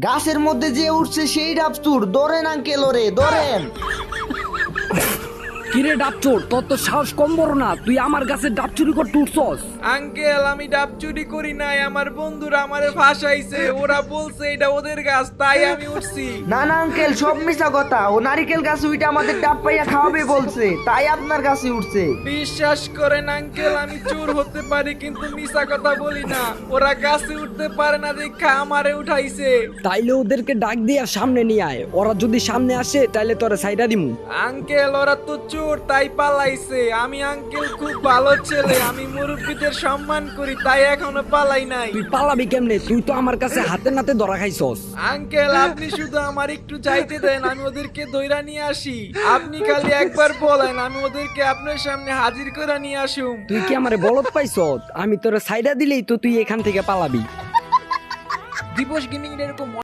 গাছের মধ্যে যে উঠছে সেই ডাব চোর, ধরেন আঙ্কেল ওরে ধরেন। কিরে ডাব চোর, তোর তো সাহস কম বড় না, তুই আমার গাছে ডাব চুরি করতে উঠছস? আঙ্কেল আমি ডাব চুরি করি নাই, আমার বন্ধুরা আমারে ফাঁসাইছে, ওরা বলছে এটা ওদের গাছ তাই আমি উঠছি। না না আঙ্কেল, সব মিছা কথা। ও নারিকেল গাছে উঠে আমাদের ডাব পাইয়া খাওয়াবে বলছে, তাই আপনার গাছে উঠছে। বিশ্বাস করেন আঙ্কেল আমি চোর হতে পারি কিন্তু মিছা কথা বলি না, ওরা গাছে উঠতে পারে না দেখা আমারে উঠাইছে। তাইলে ওদেরকে ডাক দিয়া সামনে নিয়ে আয়, ওরা যদি সামনে আসে তাইলে তোরা সাইডা দিমু। আঙ্কেল ওরা তো চোর তাই পালাইছে, আমি আঙ্কেল খুব ভালো ছেলে, আমি মুরব্বীদের সম্মান করি তাই এখনো পালাই নাই। তুই পালাবি কেমনে? তুই তো আমার কাছে হাতে নাতে ধরা খাইছস। আঙ্কেল আপনি শুধু আমার একটু যাইতে দেন, আমি ওদেরকে দইরা নিয়ে আসি। আপনি খালি একবার বলেন, আমি ওদেরকে আপনার সামনে হাজির করে নিয়ে আসুম। তুই কি আমারে বলদ পাইছস? আমি তোরা সাইডা দিলেই তো তুই এখান থেকে পালাবি। দিবস গেমিং এরকম